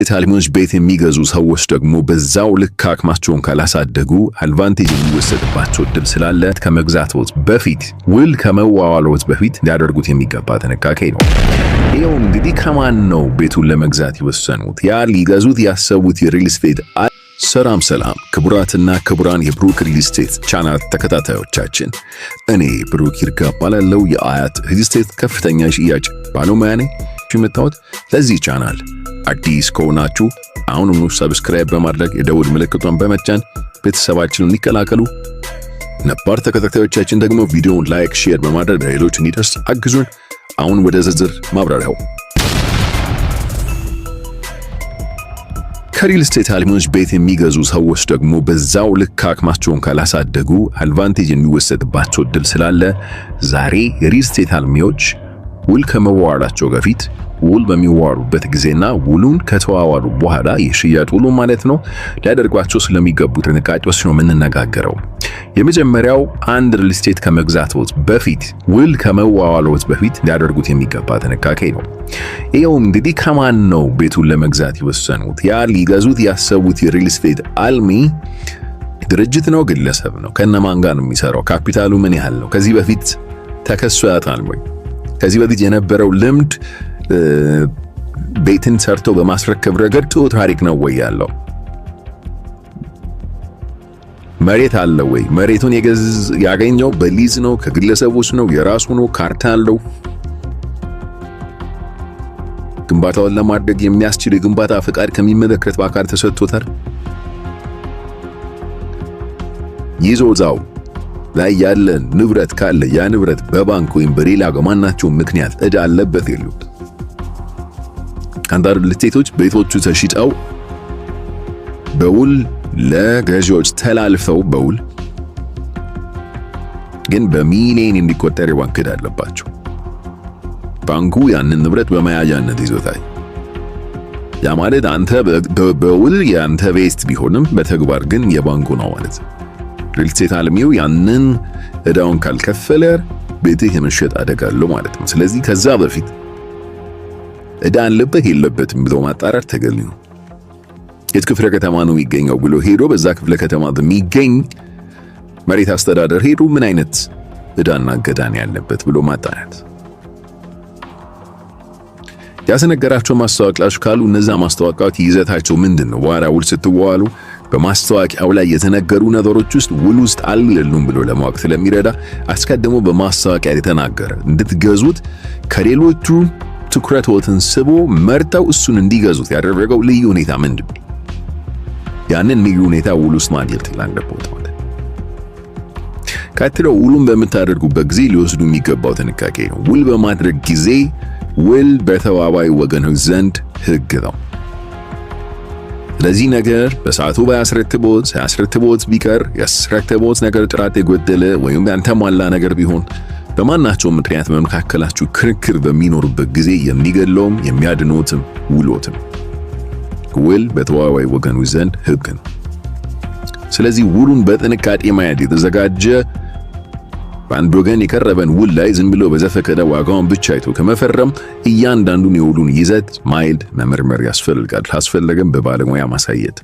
የታሊሞች ቤት የሚገዙ ሰዎች ደግሞ በዛው ልክ አቅማቸውን ካላሳደጉ አድቫንቴጅ የሚወሰድባቸው እድል ስላለ ከመግዛቶት በፊት ውል ከመዋዋሎት በፊት ሊያደርጉት የሚገባ ጥንቃቄ ነው። ይኸው እንግዲህ ከማን ነው ቤቱን ለመግዛት የወሰኑት? ያ ሊገዙት ያሰቡት የሪል ስቴት ሰላም ክቡራትና ክቡራን የብሩክ ሪል ስቴት ቻናል ተከታታዮቻችን፣ እኔ ብሩክ ይርጋ እባላለሁ። የአያት ሪል ስቴት ከፍተኛ ሽያጭ ባለሙያ ነኝ። የምታዩት ለዚህ ቻናል አዲስ ከሆናችሁ አሁኑኑ ሰብስክራይብ በማድረግ የደውል ምልክቷን በመጫን ቤተሰባችንን ይቀላቀሉ። ነባር ተከታታዮቻችን ደግሞ ቪዲዮውን ላይክ፣ ሼር በማድረግ ለሌሎች እንዲደርስ አግዙን። አሁን ወደ ዝርዝር ማብራሪያው። ከሪል ስቴት አልሚዎች ቤት የሚገዙ ሰዎች ደግሞ በዛው ልክ አቅማቸውን ካላሳደጉ አድቫንቴጅ የሚወሰድባቸው እድል ስላለ ዛሬ የሪል ስቴት አልሚዎች ውል ከመዋዋላቸው በፊት ውል በሚዋዋሉበት ጊዜና ውሉን ከተዋዋሉ በኋላ የሽያጭ ውሉ ማለት ነው ሊያደርጓቸው ስለሚገቡ ጥንቃቄዎች ነው የምንነጋገረው። የመጀመሪያው አንድ ሪል ስቴት ከመግዛቶት በፊት ውል ከመዋዋሎት በፊት ሊያደርጉት የሚገባ ጥንቃቄ ነው። ይኸው እንግዲህ ከማን ነው ቤቱን ለመግዛት የወሰኑት? ያ ሊገዙት ያሰቡት የሪል ስቴት አልሚ ድርጅት ነው፣ ግለሰብ ነው? ከነማን ጋር ነው የሚሰራው? ካፒታሉ ምን ያህል ነው? ከዚህ በፊት ተከሶ ያውቃል ወይ? ከዚህ በፊት የነበረው ልምድ ቤትን ሰርቶ በማስረከብ ረገድ ጥሩ ታሪክ ነው ወይ ያለው? መሬት አለ ወይ? መሬቱን ያገኘው በሊዝ ነው? ከግለሰቦች ነው? የራሱ ነው? ካርታ አለው? ግንባታውን ለማድረግ የሚያስችል የግንባታ ፍቃድ ከሚመለከት አካል ተሰጥቶታል? ይዞታው ላይ ያለ ንብረት ካለ ያ ንብረት በባንክ ወይም በሌላ በማናቸው ምክንያት ዕዳ አለበት የሉት? አንዳንድ ሪል ስቴቶች ቤቶቹ ተሽጠው በውል ለገዢዎች ተላልፈው በውል ግን በሚሊዮን እንዲቆጠር የባንክ ዕዳ አለባቸው። ባንኩ ያንን ንብረት በመያዣነት ይዞታል። ያ ማለት አንተ በውል ያንተ ቤት ቢሆንም በተግባር ግን የባንኩ ነው ማለት ነው። ሪል ስቴት አልሚው ያንን ዕዳውን ካልከፈለ ቤትህ የመሸጥ አደጋ አለው ማለት ነው። ስለዚህ ከዛ በፊት ዕዳ አለበት የለበትም ብሎ ማጣራት ተገቢ ነው። የት ክፍለ ከተማ ነው የሚገኘው ብሎ ሄዶ በዛ ክፍለ ከተማ በሚገኝ መሬት አስተዳደር ሄዶ ምን አይነት ዕዳና እገዳ ነው ያለበት ብሎ ማጣራት። ያስነገራቸው ማስታወቂያዎች ካሉ እነዛ ማስታወቂያዎች ይዘታቸው ምንድን ነው? በኋላ ውል ስትዋዋሉ በማስታወቂያው ላይ የተነገሩ ነገሮች ውስጥ ውል ውስጥ አልሉም ብሎ ለማወቅ ስለሚረዳ አስቀድሞ በማስታወቂያ የተናገረ እንድትገዙት ከሌሎቹ ትኩረቶትን ስቦ መርጠው እሱን እንዲገዙት ያደረገው ልዩ ሁኔታ ምንድን ነው? ያንን ልዩ ሁኔታ ውል ውስጥ ማግኘት አለበት ማለት ነው። ቀጥሎ ውሉን በምታደርጉበት ጊዜ ሊወስዱ የሚገባው ጥንቃቄ ነው። ውል በማድረግ ጊዜ ውል በተዋዋይ ወገኖች ዘንድ ሕግ ነው። ለዚህ ነገር በሰዓቱ ሳያስረክቦት ቢቀር ያስረክቦት ነገር ጥራት የጎደለ ወይም ያልተሟላ ነገር ቢሆን በማናቸው ምክንያት በመካከላችሁ ክርክር በሚኖርበት ጊዜ የሚገለውም የሚያድኖትም ውሎትም ውል በተዋዋይ ወገኖች ዘንድ ሕግ ነው። ስለዚህ ውሉን በጥንቃቄ ማየት የተዘጋጀ በአንድ ወገን የቀረበን ውል ላይ ዝም ብሎ በዘፈቀደ ዋጋውን ብቻ አይቶ ከመፈረም እያንዳንዱን የውሉን ይዘት ማየት መመርመር ያስፈልጋል። ካስፈለገም በባለሙያ ማሳየት።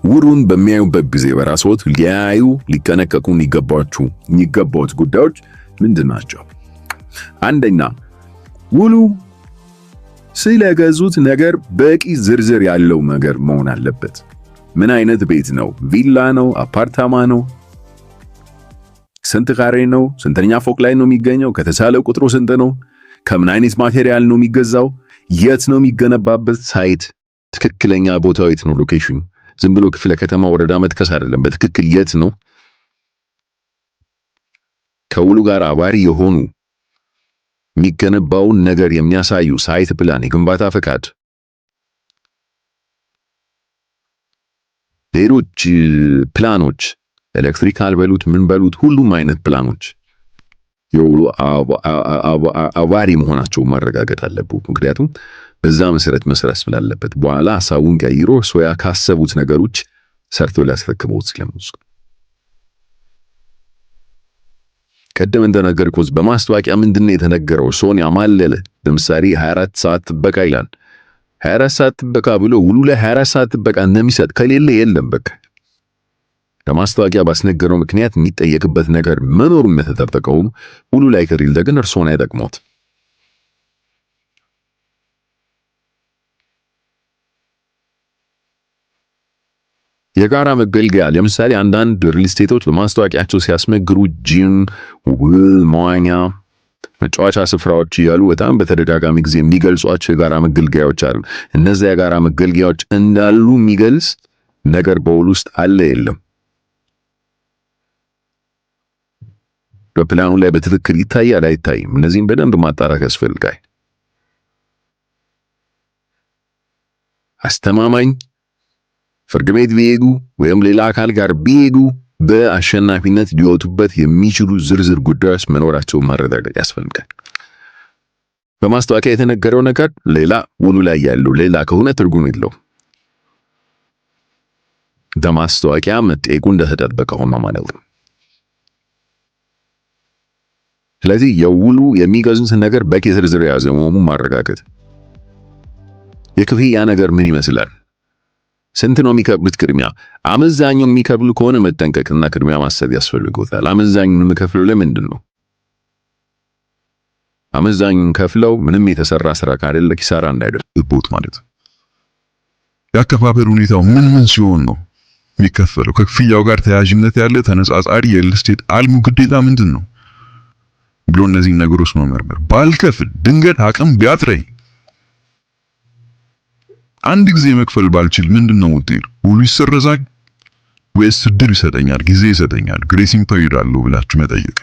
ውሉን በሚያዩበት ጊዜ በራስዎት ሊያዩ ሊጠነቀቁ የሚገባዎት ጉዳዮች ምንድን ናቸው? አንደኛ፣ ውሉ ስለገዙት ነገር በቂ ዝርዝር ያለው ነገር መሆን አለበት። ምን አይነት ቤት ነው? ቪላ ነው? አፓርታማ ነው? ስንት ካሬ ነው? ስንተኛ ፎቅ ላይ ነው የሚገኘው? ከተቻለ ቁጥሩ ስንት ነው? ከምን አይነት ማቴሪያል ነው የሚገዛው? የት ነው የሚገነባበት ሳይት? ትክክለኛ ቦታው የት ነው? ሎኬሽኑ ዝም ብሎ ክፍለ ከተማ ወረዳ መጥቀስ አይደለም። በትክክል የት ነው? ከውሉ ጋር አባሪ የሆኑ የሚገነባውን ነገር የሚያሳዩ ሳይት ፕላን፣ የግንባታ ፈቃድ፣ ሌሎች ፕላኖች ኤሌክትሪካል በሉት ምን በሉት ሁሉም አይነት ፕላኖች የውሉ አባሪ መሆናቸው ማረጋገጥ አለበት። ምክንያቱም በዛ መሰረት መስራት ስላለበት በኋላ ሐሳቡን ቀይሮ ሶያ ካሰቡት ነገሮች ሰርቶ ሊያስረክቡት ስለሚችል ቀደም እንደነገርኩት በማስታወቂያ ምንድነው የተነገረው? ሰውን ያማለለ ለምሳሌ 24 ሰዓት ጥበቃ ይላል። 24 ሰዓት ጥበቃ ብሎ ውሉ ላይ 24 ሰዓት ጥበቃ እንደሚሰጥ ከሌለ የለም በቃ። ለማስታወቂያ ባስነገረው ምክንያት የሚጠየቅበት ነገር መኖሩን የተጠበቀውም ውሉ ላይ ከሌለ ግን እርሶን አይጠቅሞት። የጋራ መገልገያ ለምሳሌ አንዳንድ ሪል ስቴቶች በማስታወቂያቸው ሲያስመግሩ ጂም፣ ውል፣ መዋኛ፣ መጫወቻ ስፍራዎች እያሉ በጣም በተደጋጋሚ ጊዜ የሚገልጿቸው የጋራ መገልገያዎች አሉ። እነዚያ የጋራ መገልገያዎች እንዳሉ የሚገልጽ ነገር በውል ውስጥ አለ የለም? በፕላኑ ላይ በትክክል ይታያል አይታይም? እነዚህም በደንብ ማጣራት ያስፈልጋል። አስተማማኝ ፍርድ ቤት ቢሄዱ ወይም ሌላ አካል ጋር ቢሄዱ በአሸናፊነት ሊወጡበት የሚችሉ ዝርዝር ጉዳዮች መኖራቸውን ማረጋገጥ ያስፈልጋል። በማስታወቂያ የተነገረው ነገር ሌላ፣ ውሉ ላይ ያለው ሌላ ከሆነ ትርጉም የለውም። በማስታወቂያ መጠየቁ እንደተጠበቀ ሆኖ ማለት ነው። ስለዚህ የውሉ የሚገዙትን ነገር በቂ ዝርዝር የያዘ መሆኑን ማረጋገጥ። የክፍያ ነገር ምን ይመስላል? ስንት ነው የሚከፍሉት? ቅድሚያ አመዛኙን የሚከፍሉ ከሆነ መጠንቀቅና ቅድሚያ ማሰብ ያስፈልጎታል። አመዛኙን የሚከፍሉ ለምንድን ነው? አመዛኙን ከፍለው ምንም የተሰራ ስራ ካለ ኪሳራ እንዳይደርስቦት ማለት ነው። የአከፋፈል ሁኔታው ምን ሲሆን ነው የሚከፈለው? ከክፍያው ጋር ተያያዥነት ያለ ተነጻጻሪ የሪል ስቴት አልሙ ግዴታ ምንድን ነው ብሎ እነዚህን ነገሮች መመርመር። ባልከፍል ድንገት አቅም ቢያጥረኝ አንድ ጊዜ መክፈል ባልችል ምንድነው ውጤቱ? ውሉ ይሰረዛል ወይስ እድል ይሰጠኛል፣ ጊዜ ይሰጠኛል፣ ግሬሲንግ ፔሪድ አለው ብላችሁ መጠየቅ።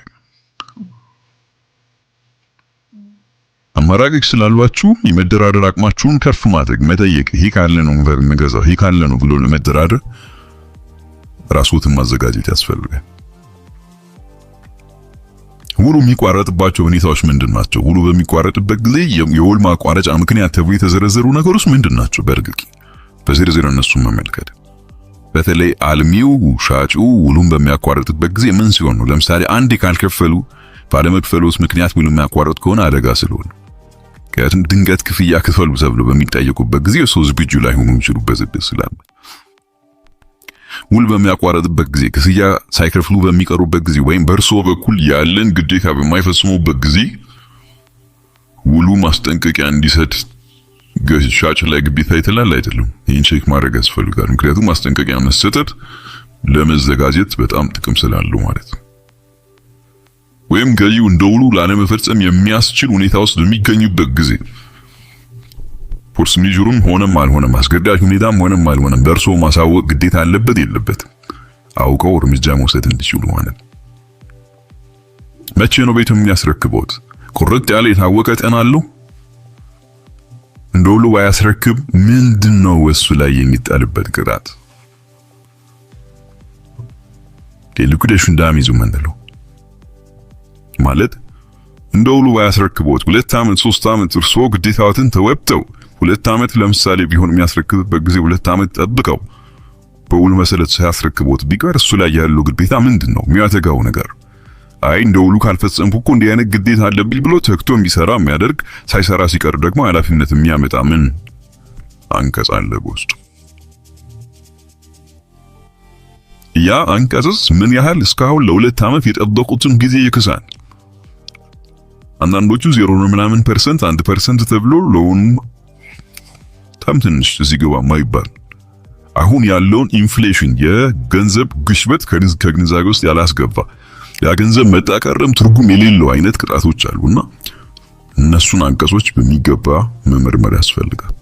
አማራጮች ስላሏችሁ የመደራደር አቅማችሁን ከፍ ማድረግ መጠየቅ። ይሄ ካለ ነው የምገዛው፣ ይሄ ካለ ነው ብሎ ለመደራደር ራስዎትን ማዘጋጀት ያስፈልጋል። ውሉ የሚቋረጥባቸው ሁኔታዎች ምንድናቸው? ውሉ በሚቋረጥበት ጊዜ የውል ማቋረጫ ምክንያት ተብሎ የተዘረዘሩ ነገሮች ምንድናቸው? በእርግጥ በዝርዝር እነሱን መመልከት። በተለይ አልሚው ሻጩ ውሉን በሚያቋርጥበት ጊዜ ምን ሲሆን ነው? ለምሳሌ አንዴ ካልከፈሉ ባለመክፈሉት ምክንያት ውሉ የሚያቋርጥ ከሆነ አደጋ ስለሆነ፣ ምክንያቱም ድንገት ክፍያ ክፈሉ ተብሎ በሚጠየቁበት ጊዜ ሰው ዝግጁ ላይሆኑ የሚችሉበት እድል ስላለ ውል በሚያቋርጥበት ጊዜ፣ ክፍያ ሳይከፍሉ በሚቀሩበት ጊዜ ወይም በእርሶ በኩል ያለን ግዴታ በማይፈጽሙበት ጊዜ ውሉ ማስጠንቀቂያ እንዲሰጥ ሻጭ ላይ ግዴታ ይጥላል አይደለም? ይህን ቼክ ማድረግ ያስፈልጋል። ምክንያቱም ማስጠንቀቂያ መሰጠት ለመዘጋጀት በጣም ጥቅም ስላለው ማለት ነው። ወይም ገዢው እንደ ውሉ ላለመፈጸም የሚያስችል ሁኔታ ውስጥ በሚገኙበት ጊዜ ፎርስ ሜጀሩም ሆነም አልሆነም አስገዳጅ ሁኔታም ሆነም አልሆነም ደርሶ ማሳወቅ ግዴታ አለበት የለበትም? አውቀው እርምጃ መውሰድ እንዲችሉ ማለት። መቼ ነው ቤቱን የሚያስረክቡት? ቁርጥ ያለ የታወቀ ቀን አለው? እንደውሉ ባያስረክብ ምንድነው እሱ ላይ የሚጣልበት ቅጣት? ሊኩዴሽን ዳሜጅ ምንለው ማለት እንደውሉ ባያስረክቡት 2 ዓመት 3 ዓመት እርሶ ግዴታዎትን ተወጥተው 2 ዓመት ለምሳሌ ቢሆን የሚያስረክብበት ጊዜ 2 ዓመት ጠብቀው በውል መሰረት ሳያስረክቡት ቢቀር እሱ ላይ ያለው ግዴታ ምንድነው የሚያተጋው ነገር? አይ እንደውሉ ካልፈጸምኩ እኮ እንዲህ አይነት ግዴታ አለብኝ ብሎ ተክቶ የሚሰራ የሚያደርግ፣ ሳይሰራ ሲቀር ደግሞ ኃላፊነት የሚያመጣ ምን አንቀጽ አለ በውስጡ? ያ አንቀጽስ ምን ያህል እስካሁን ለ2 ዓመት የጠበቁትን ጊዜ ይክሳል? አንዳንዶቹ 0.ምናምን% 1% ተብሎ ሎን በጣም ትንሽ እዚህ ገባ ማይባል አሁን ያለውን ኢንፍሌሽን የገንዘብ ግሽበት ከግንዛቤ ውስጥ ያላስገባ ያ ገንዘብ መጣቀረም ትርጉም የሌለው አይነት ቅጣቶች አሉና እነሱን አንቀጾች በሚገባ መመርመር ያስፈልጋል።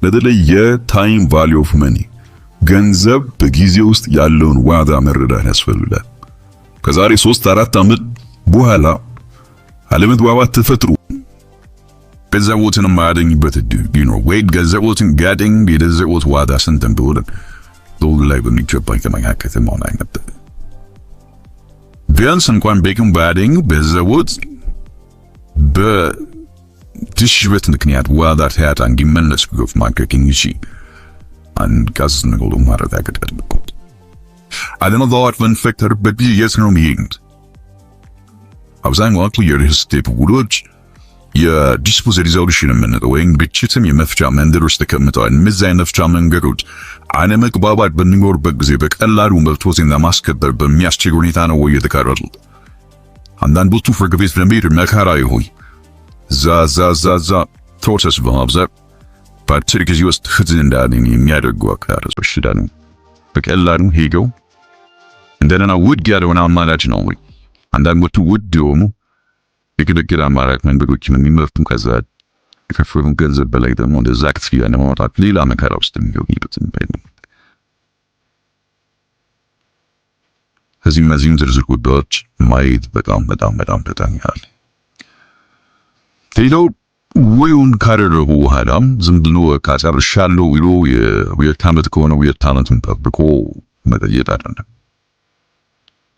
ለተለይ የታይም ቫልዩ ኦፍ መኒ ገንዘብ በጊዜ ውስጥ ያለውን ዋጋ መረዳት ያስፈልጋል። ከዛሬ 3-4 ዓመት በኋላ አለመግባባት ተፈጥሮ ገንዘቦትን የማያገኝበት እድል ወይ ገንዘቦትን ጋደኝ የገንዘቦት ዋጋ ስንት እንደሆነ ዶል ላይ በሚገባ ከመካከት መሆን አይነበር። ቢያንስ እንኳን ቤክም ባያገኙ ገንዘቦት በግሽበት ምክንያት ዋጋ ሲያጣ እንዲመለስ ግፍ ማድረግ እንጂ አንቀጽ ነገሩ ማረጋገጥ አለበት። አለመግባባት በሚፈጠርበት ጊዜ የት ነው የሚሄዱት? አብዛኛዎቹ የሪል ስቴት ውሎች የዲስፖዘል ሪዞሉሽን የምንለው ወይም ግጭትን የመፍቻ መንገዶች ተቀምጠዋል። እነዚህ የመፍቻ መንገዶች አለመግባባት በሚኖርበት ጊዜ በቀላሉ መብቶችን ለማስከበር በሚያስችል ሁኔታ ነው ወይ የተቀረጹት? አንዳንዶቹ ፍርድ ቤት ለመሄድ መከራ ይሆን ዛ ፕሮሰስ በማብዛት በአጭር ጊዜ ውስጥ ፍትህ እንዳያገኝ የሚያደርጉ አካላቶች ደግሞ በቀላሉ ሄደው እንደገና ውድ ያለውን አማራጭ ነው ወይ አንዳንዶቹ ውድ የሆኑ የግድግዳ አማራጭ መንገዶችን የሚመርጡ ከዛ የከፈሉት ገንዘብ በላይ ደግሞ እንደዛ ክፍያ ለማውጣት ሌላ መከራ ውስጥ የሚገቡበት ነው። ከዚህም ዝርዝር ጉዳዮች ማየት በጣም ያለ ሌላው ወይውን ካደረጉ በኋላም ዝም ብሎ ካጨርሻለሁ ብሎ የሁለት ዓመት ከሆነ ሁለት ዓመቱን ጠብቆ መጠየቅ አይደለም።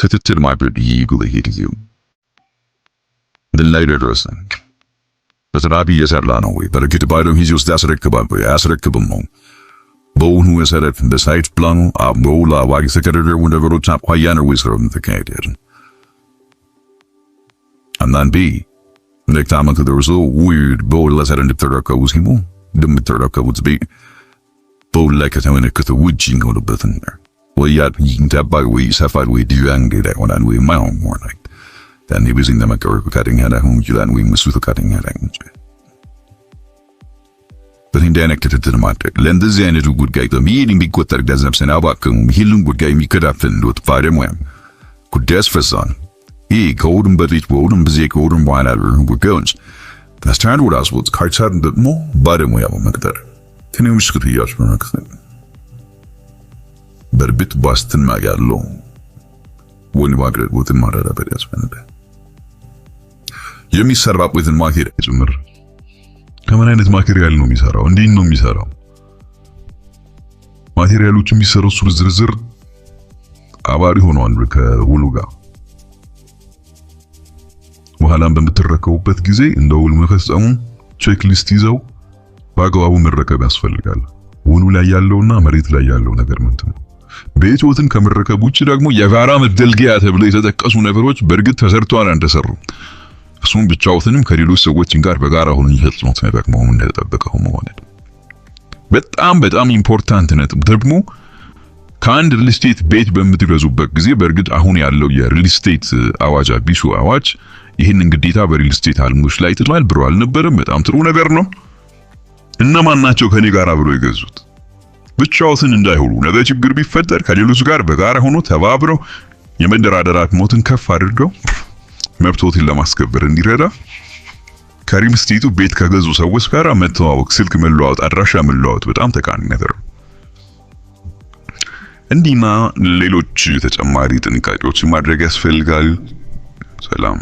ክትትል ማድረግ ይጉልህ ላይ ደረሰን በተራቢ እየሰራ ነው ወይ? በርግጥ ባለው ጊዜ ውስጥ ያስረክባል ወይ አያስረክብም ነው? በውኑ መሰረት በሳይት ፕላኑ አብሮ ለአዋቂ ተከረደሩ ነገሮች አኳያ ነው ወይ ስራው ተካሄደ? አንዳንዴ ለክታመት ደርሶ ዊርድ በውል ለሰር እንድትረከቡ ሲሙ እንደምትረከቡት ቤት በውል ላይ ከተመለከተ ውጭ ይሆንበትን ወይ ይንታባይ ወይ ሰፋል ወይ ዲያንግ ላይ ሆናል ወይ ማውን ሆናል dann wir sind immer cutting her und julan we must cutting her በዚህ እንዳይነክተት ማድረግ ለእንደዚህ አይነቱ ጉዳይ በሚሄድም ቢቆጠር ገንዘብ ሰናባከም ይህልን ጉዳይ የሚከዳፈል እንደወጥ ባለሙያም ጉዳይ አስፈጻሚ ይህ ከሁሉም በፊት በሁሉም በዚህ ከሁሉም በኋላ ጉዳዮች ታስታን ወዳስ ወጥ ካርቻን ደግሞ ባለሙያ በመቅጠር ትንሽ ክፍያዎች በመክፈል በርብት ባስትን ማጋለው ወን ማግረድ ወትን ማራራበት ያስፈልጋል። የሚሰራበትን ማቴሪያል ጭምር ከምን አይነት ማቴሪያል ነው የሚሰራው? እንዴት ነው የሚሰራው? ማቴሪያሎቹ የሚሰሩት ዝርዝር አባሪ ሆነዋል ከውሉ ጋር። በኋላም በምትረከቡበት ጊዜ እንደ ውል መፈጸሙ ቼክ ሊስት ይዘው በአግባቡ መረከብ ያስፈልጋል። ውሉ ላይ ያለውና መሬት ላይ ያለው ነገር ምንድን ነው? ቤቶትን ከመረከብ ውጭ ደግሞ የጋራ መገልገያ ተብለው የተጠቀሱ ነገሮች በእርግጥ ተሰርተዋል አንተሰሩ እሱም ብቻውንም ከሌሎች ሰዎች ጋር በጋራ ሆኖ ይፈጽሙት ነገር መሆኑን እንደተጠበቀው ማለት በጣም ኢምፖርታንት ነጥብ ደግሞ ከአንድ ሪል ስቴት ቤት በምትገዙበት ጊዜ በእርግጥ አሁን ያለው የሪል ስቴት አዋጅ አዲሱ አዋጅ ይህንን ግዴታ በሪል ስቴት አልሞች ላይ ጥሏል ብሎ አልነበረም። በጣም ጥሩ ነገር ነው። እነማን ናቸው ከኔ ጋር ብሎ የገዙት? ብቻውትን እንዳይሆኑ ነገ ችግር ቢፈጠር ከሌሎች ጋር በጋራ ሆኖ ተባብረው የመደራደር አቅሞትን ከፍ አድርገው መብቶትን ለማስከበር እንዲረዳ ከሪል ስቴቱ ቤት ከገዙ ሰዎች ጋር መተዋወቅ፣ ስልክ መለዋወጥ፣ አድራሻ መለዋወጥ በጣም ጠቃሚ ነገር ነው። እንዲና ሌሎች ተጨማሪ ጥንቃቄዎችን ማድረግ ያስፈልጋል። ሰላም።